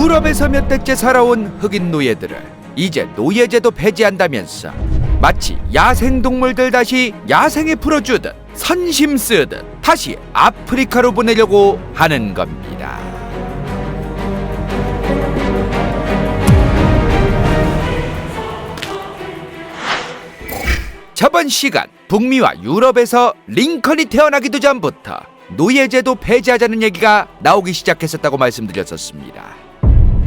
유럽에서 몇 대째 살아온 흑인 노예들을 이제 노예제도 폐지한다면서 마치 야생동물들 다시 야생에 풀어주듯 선심 쓰듯 다시 아프리카로 보내려고 하는 겁니다. 저번 시간 북미와 유럽에서 링컨이 태어나기도 전부터 노예제도 폐지하자는 얘기가 나오기 시작했었다고 말씀드렸었습니다.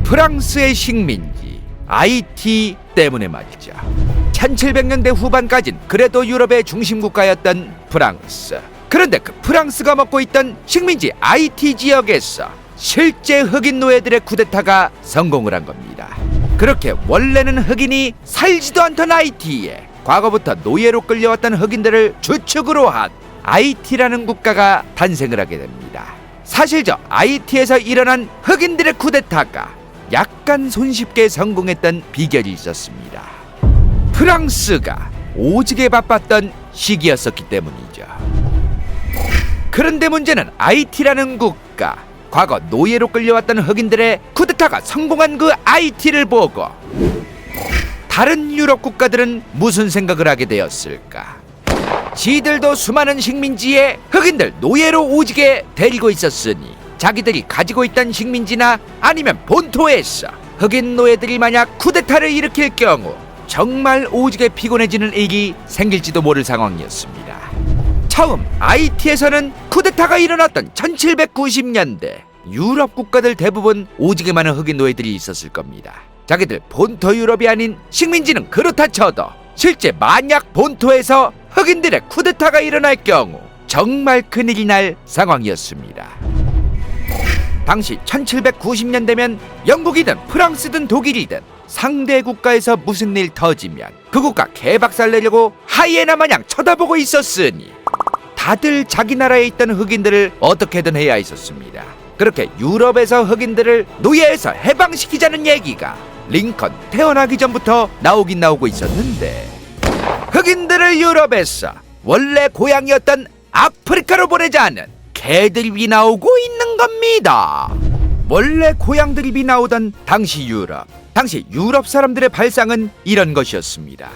프랑스의 식민지 아이티 때문에 말이죠. 1700년대 후반까진 그래도 유럽의 중심국가였던 프랑스. 그런데 그 프랑스가 먹고 있던 식민지 아이티 지역에서 실제 흑인 노예들의 쿠데타가 성공을 한 겁니다. 그렇게 원래는 흑인이 살지도 않던 아이티에 과거부터 노예로 끌려왔던 흑인들을 주축으로 한 아이티라는 국가가 탄생을 하게 됩니다. 사실 저 아이티에서 일어난 흑인들의 쿠데타가 약간 손쉽게 성공했던 비결이 있었습니다. 프랑스가 오지게 바빴던 시기였었기 때문이죠. 그런데 문제는 아이티라는 국가, 과거 노예로 끌려왔던 흑인들의 쿠데타가 성공한 그 아이티를 보고 다른 유럽 국가들은 무슨 생각을 하게 되었을까? 지들도 수많은 식민지에 흑인들 노예로 오지게 데리고 있었으니 자기들이 가지고 있던 식민지나 아니면 본토에서 흑인 노예들이 만약 쿠데타를 일으킬 경우 정말 오지게 피곤해지는 일이 생길지도 모를 상황이었습니다. 처음 아이티에서는 쿠데타가 일어났던 1790년대 유럽 국가들 대부분 오지게 많은 흑인 노예들이 있었을 겁니다. 자기들 본토 유럽이 아닌 식민지는 그렇다 쳐도 실제 만약 본토에서 흑인들의 쿠데타가 일어날 경우 정말 큰일이 날 상황이었습니다. 당시 1790년대면 영국이든 프랑스든 독일이든 상대 국가에서 무슨 일 터지면 그 국가 개박살 내려고 하이에나 마냥 쳐다보고 있었으니 다들 자기 나라에 있던 흑인들을 어떻게든 해야 했었습니다. 그렇게 유럽에서 흑인들을 노예에서 해방시키자는 얘기가 링컨 태어나기 전부터 나오긴 나오고 있었는데 흑인들을 유럽에서 원래 고향이었던 아프리카로 보내자는 개드립이 나오고 있는 겁니다. 원래 고향 드립이 나오던 당시 유럽 사람들의 발상은 이런 것이었습니다.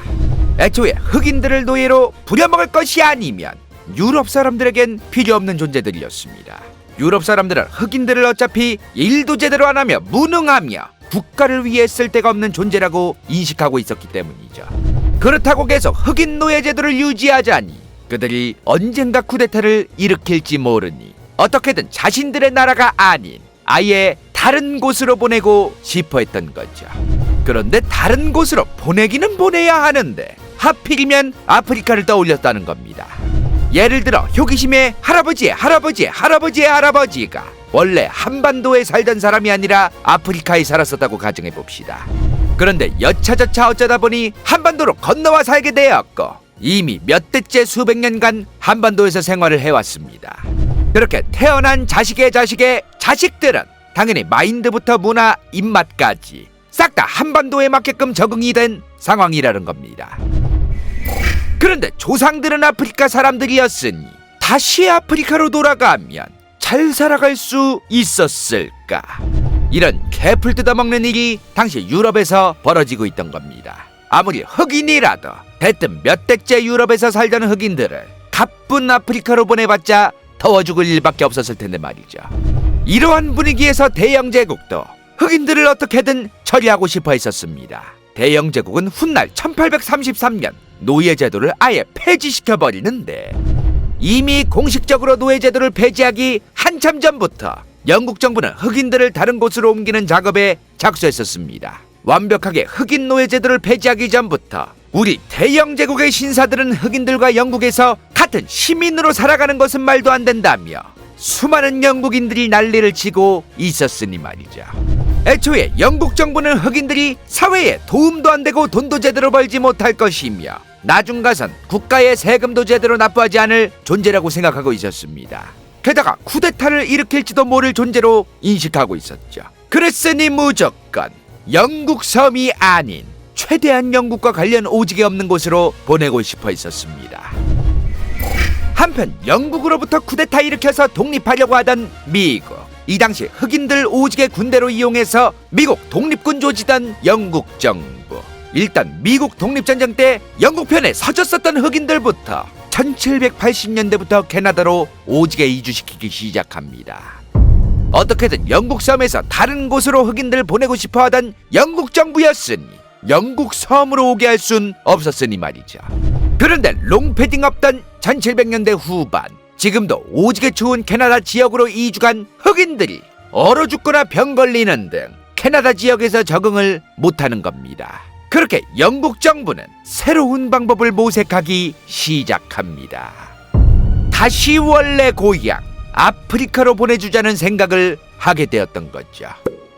애초에 흑인들을 노예로 부려먹을 것이 아니면 유럽 사람들에겐 필요 없는 존재들이었습니다. 유럽 사람들은 흑인들을 어차피 일도 제대로 안 하며 무능하며 국가를 위해 쓸 데가 없는 존재라고 인식하고 있었기 때문이죠. 그렇다고 계속 흑인 노예 제도를 유지하자니 그들이 언젠가 쿠데타를 일으킬지 모르니 어떻게든 자신들의 나라가 아닌 아예 다른 곳으로 보내고 싶어 했던 거죠. 그런데 다른 곳으로 보내기는 보내야 하는데 하필이면 아프리카를 떠올렸다는 겁니다. 예를 들어 호기심에 할아버지의 할아버지가 원래 한반도에 살던 사람이 아니라 아프리카에 살았었다고 가정해봅시다. 그런데 여차저차 어쩌다 보니 한반도로 건너와 살게 되었고 이미 몇 대째 수백 년간 한반도에서 생활을 해왔습니다. 그렇게 태어난 자식의 자식들은 당연히 마인드부터 문화, 입맛까지 싹 다 한반도에 맞게끔 적응이 된 상황이라는 겁니다. 그런데 조상들은 아프리카 사람들이었으니 다시 아프리카로 돌아가면 잘 살아갈 수 있었을까? 이런 개풀 뜯어먹는 일이 당시 유럽에서 벌어지고 있던 겁니다. 아무리 흑인이라도 대뜸 몇 대째 유럽에서 살던 흑인들을 가쁜 아프리카로 보내봤자 더워 죽을 일밖에 없었을 텐데 말이죠. 이러한 분위기에서 대영제국도 흑인들을 어떻게든 처리하고 싶어 했었습니다. 대영제국은 훗날 1833년 노예제도를 아예 폐지시켜버리는데 이미 공식적으로 노예제도를 폐지하기 한참 전부터 영국 정부는 흑인들을 다른 곳으로 옮기는 작업에 착수했었습니다. 완벽하게 흑인 노예제도를 폐지하기 전부터 우리 대영제국의 신사들은 흑인들과 영국에서 같은 시민으로 살아가는 것은 말도 안 된다며 수많은 영국인들이 난리를 치고 있었으니 말이죠. 애초에 영국 정부는 흑인들이 사회에 도움도 안 되고 돈도 제대로 벌지 못할 것이며 나중 가선 국가의 세금도 제대로 납부하지 않을 존재라고 생각하고 있었습니다. 게다가 쿠데타를 일으킬지도 모를 존재로 인식하고 있었죠. 그랬으니 무조건 영국 섬이 아닌 최대한 영국과 관련 오지게 없는 곳으로 보내고 싶어 했었습니다. 한편 영국으로부터 쿠데타 일으켜서 독립하려고 하던 미국, 이 당시 흑인들 오직의 군대로 이용해서 미국 독립군 조지던 영국 정부. 일단 미국 독립전쟁 때 영국 편에 서졌었던 흑인들부터 1780년대부터 캐나다로 오직에 이주시키기 시작합니다. 어떻게든 영국 섬에서 다른 곳으로 흑인들을 보내고 싶어하던 영국 정부였으니 영국 섬으로 오게 할 순 없었으니 말이죠. 그런데 롱패딩 없던 1700년대 후반, 지금도 오직에 추운 캐나다 지역으로 이주간 흑인들이 얼어 죽거나 병 걸리는 등 캐나다 지역에서 적응을 못하는 겁니다. 그렇게 영국 정부는 새로운 방법을 모색하기 시작합니다. 다시 원래 고향 아프리카로 보내주자는 생각을 하게 되었던 거죠.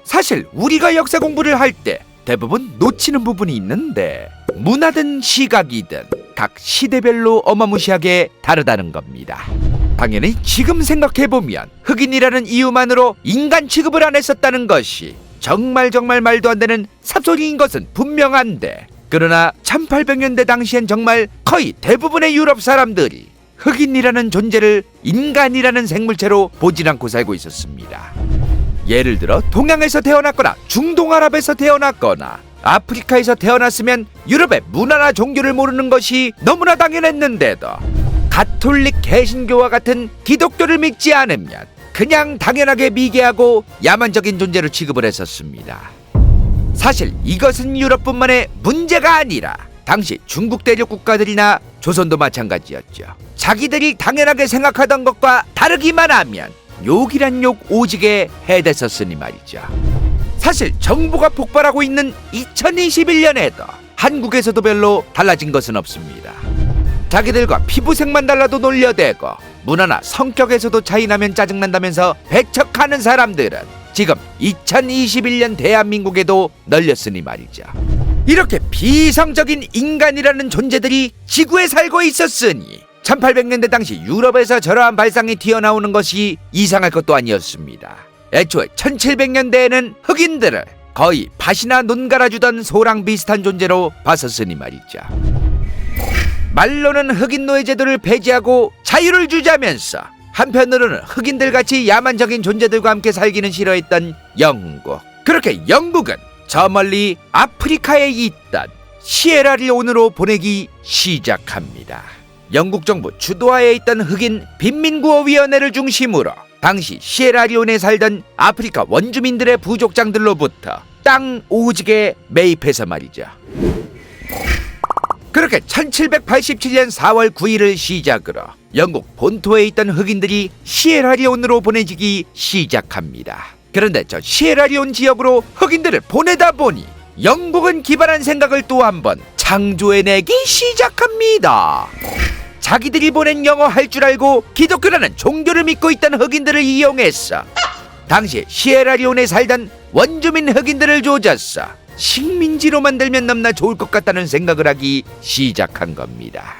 사실 우리가 역사 공부를 할 때 대부분 놓치는 부분이 있는데 문화든 시각이든 각 시대별로 어마무시하게 다르다는 겁니다. 당연히 지금 생각해보면 흑인이라는 이유만으로 인간 취급을 안 했었다는 것이 정말 말도 안 되는 삽소리인 것은 분명한데, 그러나 1800년대 당시엔 정말 거의 대부분의 유럽 사람들이 흑인이라는 존재를 인간이라는 생물체로 보지 않고 살고 있었습니다. 예를 들어 동양에서 태어났거나 중동아랍에서 태어났거나 아프리카에서 태어났으면 유럽의 문화나 종교를 모르는 것이 너무나 당연했는데도 가톨릭 개신교와 같은 기독교를 믿지 않으면 그냥 당연하게 미개하고 야만적인 존재로 취급을 했었습니다. 사실 이것은 유럽뿐만의 문제가 아니라 당시 중국 대륙 국가들이나 조선도 마찬가지였죠. 자기들이 당연하게 생각하던 것과 다르기만 하면 욕이란 욕 오지게 해댔었으니 말이죠. 사실 정부가 폭발하고 있는 2021년에도 한국에서도 별로 달라진 것은 없습니다. 자기들과 피부색만 달라도 놀려대고 문화나 성격에서도 차이나면 짜증난다면서 배척하는 사람들은 지금 2021년 대한민국에도 널렸으니 말이죠. 이렇게 비이성적인 인간이라는 존재들이 지구에 살고 있었으니 1800년대 당시 유럽에서 저러한 발상이 튀어나오는 것이 이상할 것도 아니었습니다. 애초에 1700년대에는 흑인들을 거의 밭이나 논 갈아주던 소랑 비슷한 존재로 봤었으니 말이죠. 말로는 흑인 노예 제도를 폐지하고 자유를 주자면서 한편으로는 흑인들같이 야만적인 존재들과 함께 살기는 싫어했던 영국. 그렇게 영국은 저 멀리 아프리카에 있던 시에라리온으로 보내기 시작합니다. 영국 정부 주도하에 있던 흑인 빈민구호위원회를 중심으로 당시 시에라리온에 살던 아프리카 원주민들의 부족장들로부터 땅 오직에 매입해서 말이죠. 그렇게 1787년 4월 9일을 시작으로 영국 본토에 있던 흑인들이 시에라리온으로 보내지기 시작합니다. 그런데 저 시에라리온 지역으로 흑인들을 보내다 보니 영국은 기발한 생각을 또 한번 창조해내기 시작합니다. 자기들이 보낸 영어 할 줄 알고 기독교라는 종교를 믿고 있던 흑인들을 이용했어 당시 시에라리온에 살던 원주민 흑인들을 조졌어 식민지로 만들면 넘나 좋을 것 같다는 생각을 하기 시작한 겁니다.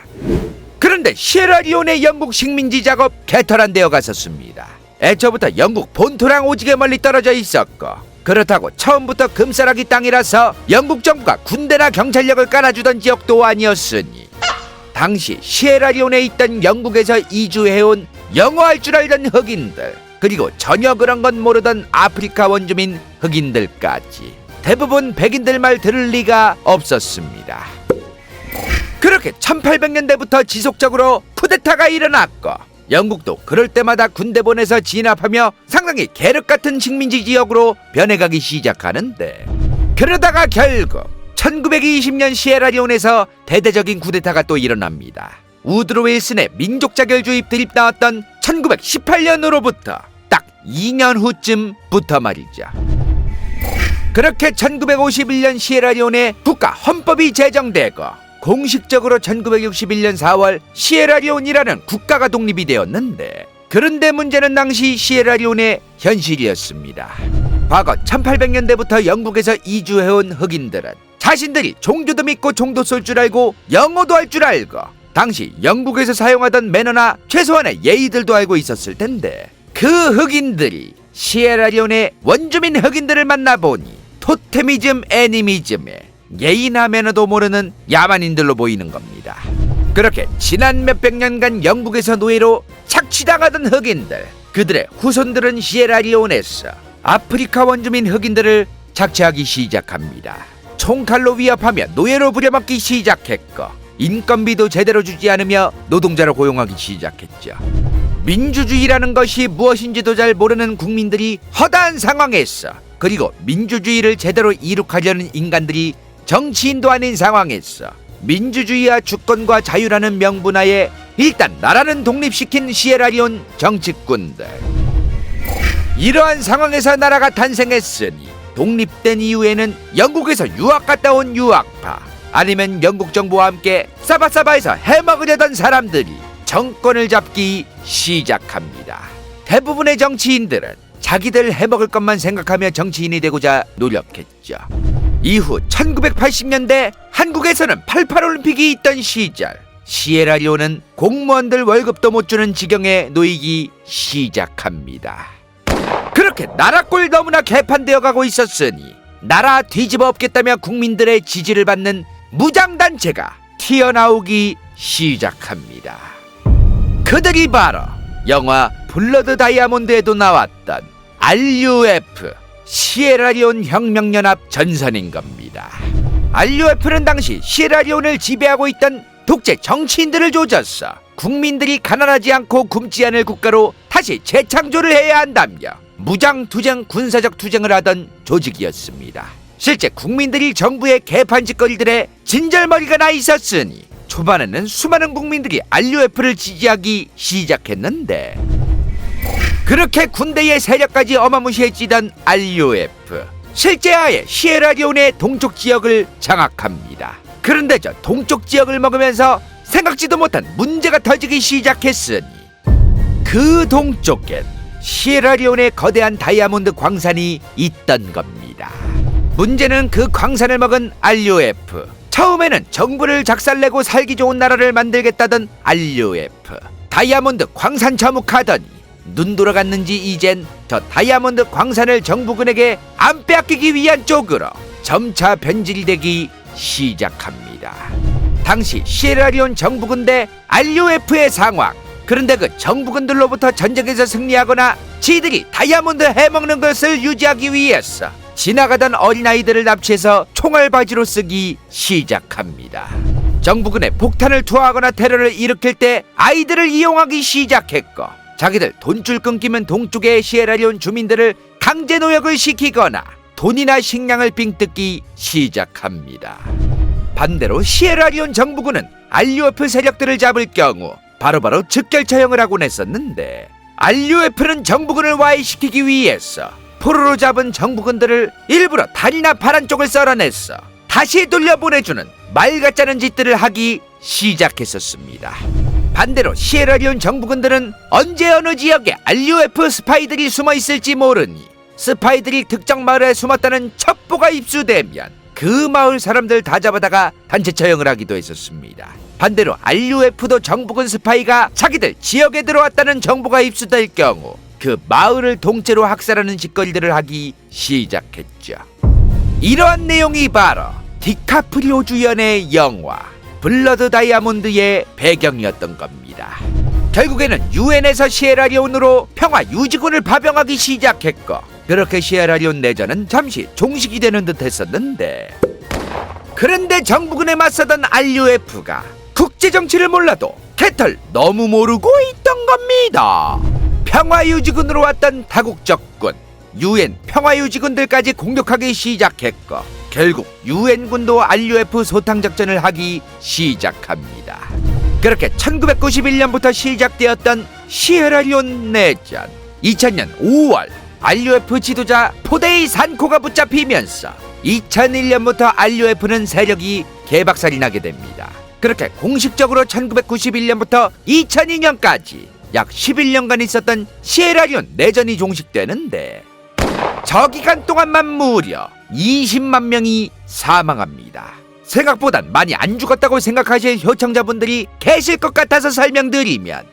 그런데 시에라리온의 영국 식민지 작업 개털 안 되어 갔었습니다. 애초부터 영국 본토랑 오지게 멀리 떨어져 있었고, 그렇다고 처음부터 금싸라기 땅이라서 영국 정부가 군대나 경찰력을 깔아주던 지역도 아니었으니 당시 시에라리온에 있던 영국에서 이주해온 영어 할 줄 알던 흑인들, 그리고 전혀 그런 건 모르던 아프리카 원주민 흑인들까지 대부분 백인들 말 들을 리가 없었습니다. 그렇게 1800년대부터 지속적으로 쿠데타가 일어났고, 영국도 그럴 때마다 군대 보내서 진압하며 상당히 계륵같은 식민지 지역으로 변해가기 시작하는데, 그러다가 결국 1920년 시에라리온에서 대대적인 쿠데타가 또 일어납니다. 우드로 윌슨의 민족자결주의 드립 나왔던 1918년으로부터 딱 2년 후쯤부터 말이죠. 그렇게 1951년 시에라리온에 국가 헌법이 제정되고 공식적으로 1961년 4월 시에라리온이라는 국가가 독립이 되었는데, 그런데 문제는 당시 시에라리온의 현실이었습니다. 과거 1800년대부터 영국에서 이주해온 흑인들은 자신들이 종교도 믿고 종도 쏠 줄 알고 영어도 할 줄 알고 당시 영국에서 사용하던 매너나 최소한의 예의들도 알고 있었을 텐데, 그 흑인들이 시에라리온의 원주민 흑인들을 만나보니 토테미즘 애니미즘에 예의나 매너도 모르는 야만인들로 보이는 겁니다. 그렇게 지난 몇백 년간 영국에서 노예로 착취당하던 흑인들, 그들의 후손들은 시에라리온에서 아프리카 원주민 흑인들을 착취하기 시작합니다. 총칼로 위협하며 노예로 부려먹기 시작했고 인건비도 제대로 주지 않으며 노동자로 고용하기 시작했죠. 민주주의라는 것이 무엇인지도 잘 모르는 국민들이 허다한 상황에서, 그리고 민주주의를 제대로 이룩하려는 인간들이 정치인도 아닌 상황에서 민주주의와 주권과 자유라는 명분하에 일단 나라는 독립시킨 시에라리온 정치꾼들. 이러한 상황에서 나라가 탄생했으니 독립된 이후에는 영국에서 유학 갔다 온 유학파, 아니면 영국 정부와 함께 사바사바에서 해먹으려던 사람들이 정권을 잡기 시작합니다. 대부분의 정치인들은 자기들 해먹을 것만 생각하며 정치인이 되고자 노력했죠. 이후 1980년대 한국에서는 88올림픽이 있던 시절, 시에라리온은 공무원들 월급도 못 주는 지경에 놓이기 시작합니다. 그렇게 나라꼴 너무나 개판되어 가고 있었으니 나라 뒤집어 엎겠다며 국민들의 지지를 받는 무장단체가 튀어나오기 시작합니다. 그들이 바로 영화 블러드 다이아몬드에도 나왔던 RUF, 시에라리온 혁명연합 전선인 겁니다. RUF는 당시 시에라리온을 지배하고 있던 독재 정치인들을 조져서 국민들이 가난하지 않고 굶지 않을 국가로 다시 재창조를 해야 한다며 무장투쟁, 군사적 투쟁을 하던 조직이었습니다. 실제 국민들이 정부의 개판짓거리들에 진절머리가 나 있었으니 초반에는 수많은 국민들이 RUF를 지지하기 시작했는데, 그렇게 군대의 세력까지 어마무시해지던 RUF, 실제 아예 시에라리온의 동쪽 지역을 장악합니다. 그런데 저 동쪽 지역을 먹으면서 생각지도 못한 문제가 터지기 시작했으니 그 동쪽엔 시에라리온의 거대한 다이아몬드 광산이 있던 겁니다. 문제는 그 광산을 먹은 RUF, 처음에는 정부를 작살내고 살기 좋은 나라를 만들겠다던 RUF, 다이아몬드 광산 점욱하더니 눈 돌아갔는지 이젠 저 다이아몬드 광산을 정부군에게 안 빼앗기기 위한 쪽으로 점차 변질되기 시작합니다. 당시 시에라리온 정부군 대 RUF의 상황. 그런데 그 정부군들로부터 전쟁에서 승리하거나 지들이 다이아몬드 해먹는 것을 유지하기 위해서 지나가던 어린아이들을 납치해서 총알바지로 쓰기 시작합니다. 정부군에 폭탄을 투하하거나 테러를 일으킬 때 아이들을 이용하기 시작했고, 자기들 돈줄 끊기면 동쪽의 시에라리온 주민들을 강제 노역을 시키거나 돈이나 식량을 빙뜯기 시작합니다. 반대로 시에라리온 정부군은 RUF 세력들을 잡을 경우 바로바로 즉결 처형을 하곤 했었는데, RUF는 정부군을 와해시키기 위해서 포로로 잡은 정부군들을 일부러 다리나 발안 쪽을 썰어냈어 다시 돌려보내주는 말 같자는 짓들을 하기 시작했었습니다. 반대로 시에라리온 정부군들은 언제 어느 지역에 RUF 스파이들이 숨어있을지 모르니 스파이들이 특정 마을에 숨었다는 첩보가 입수되면 그 마을 사람들 다 잡아다가 단체 처형을 하기도 했었습니다. 반대로 RUF도 정부군 스파이가 자기들 지역에 들어왔다는 정보가 입수될 경우 그 마을을 통째로 학살하는 짓거리들을 하기 시작했죠. 이러한 내용이 바로 디카프리오 주연의 영화 블러드 다이아몬드의 배경이었던 겁니다. 결국에는 유엔에서 시에라리온으로 평화 유지군을 파병하기 시작했고, 그렇게 시에라리온 내전은 잠시 종식이 되는 듯 했었는데, 그런데 정부군에 맞서던 RUF가 국제정치를 몰라도 개털 너무 모르고 있던 겁니다. 평화유지군으로 왔던 다국적군, UN 평화유지군들까지 공격하기 시작했고, 결국 유엔군도 RUF 소탕작전을 하기 시작합니다. 그렇게 1991년부터 시작되었던 시에라리온 내전. 2000년 5월 RUF 지도자 포데이 산코가 붙잡히면서 2001년부터 RUF는 세력이 개박살이 나게 됩니다. 그렇게 공식적으로 1991년부터 2002년까지 약 11년간 있었던 시에라리온 내전이 종식되는데, 저 기간 동안만 무려 20만 명이 사망합니다. 생각보단 많이 안 죽었다고 생각하실 효청자분들이 계실 것 같아서 설명드리면,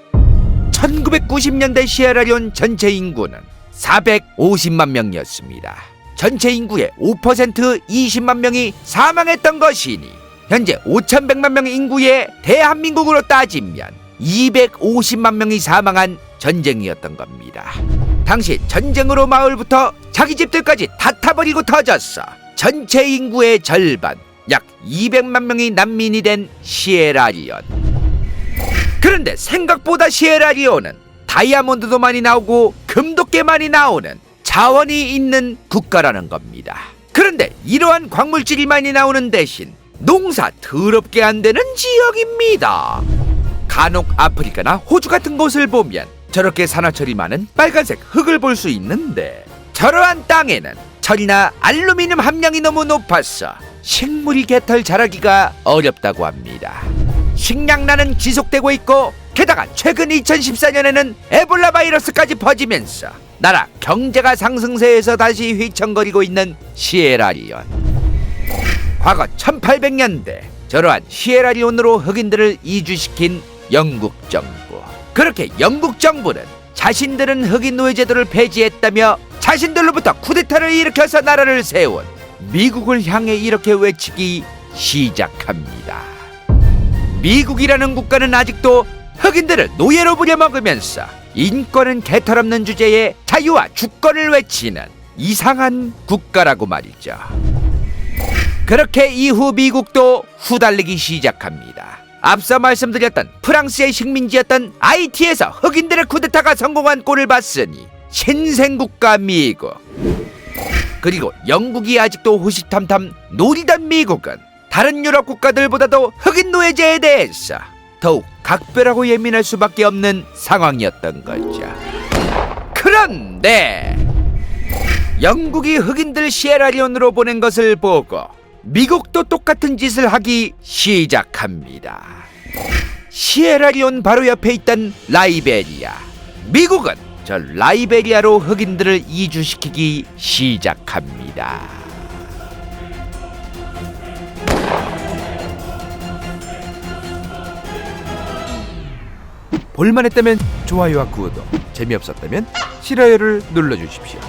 1990년대 시에라리온 전체 인구는 450만 명이었습니다. 전체 인구의 5% 20만 명이 사망했던 것이니 현재 5,100만 명 인구의 대한민국으로 따지면 250만 명이 사망한 전쟁이었던 겁니다. 당시 전쟁으로 마을부터 자기 집들까지 다 타버리고 터졌어. 전체 인구의 절반, 약 200만 명이 난민이 된 시에라리온. 그런데 생각보다 시에라리온은 다이아몬드도 많이 나오고 금도 꽤 많이 나오는 자원이 있는 국가라는 겁니다. 그런데 이러한 광물질이 많이 나오는 대신 농사 더럽게 안 되는 지역입니다. 간혹 아프리카나 호주 같은 곳을 보면 저렇게 산화철이 많은 빨간색 흙을 볼 수 있는데, 저러한 땅에는 철이나 알루미늄 함량이 너무 높아서 식물이 개털 자라기가 어렵다고 합니다. 식량난은 지속되고 있고, 게다가 최근 2014년에는 에볼라 바이러스까지 퍼지면서 나라 경제가 상승세에서 다시 휘청거리고 있는 시에라리온. 과거 1800년대 저러한 시에라리온으로 흑인들을 이주시킨 영국 정부. 그렇게 영국 정부는 자신들은 흑인 노예제도를 폐지했다며 자신들로부터 쿠데타를 일으켜서 나라를 세운 미국을 향해 이렇게 외치기 시작합니다. 미국이라는 국가는 아직도 흑인들을 노예로 부려먹으면서 인권은 개털없는 주제에 자유와 주권을 외치는 이상한 국가라고 말이죠. 그렇게 이후 미국도 후달리기 시작합니다. 앞서 말씀드렸던 프랑스의 식민지였던 아이티에서 흑인들의 쿠데타가 성공한 꼴을 봤으니 신생국가 미국, 그리고 영국이 아직도 호시탐탐 노리던 미국은 다른 유럽 국가들보다도 흑인 노예제에 대해서 더욱 각별하고 예민할 수밖에 없는 상황이었던 거죠. 그런데 영국이 흑인들 시에라리온으로 보낸 것을 보고 미국도 똑같은 짓을 하기 시작합니다. 시에라리온 바로 옆에 있던 라이베리아, 미국은 저 라이베리아로 흑인들을 이주시키기 시작합니다. 볼만했다면 좋아요와 구독, 재미없었다면 싫어요를 눌러주십시오.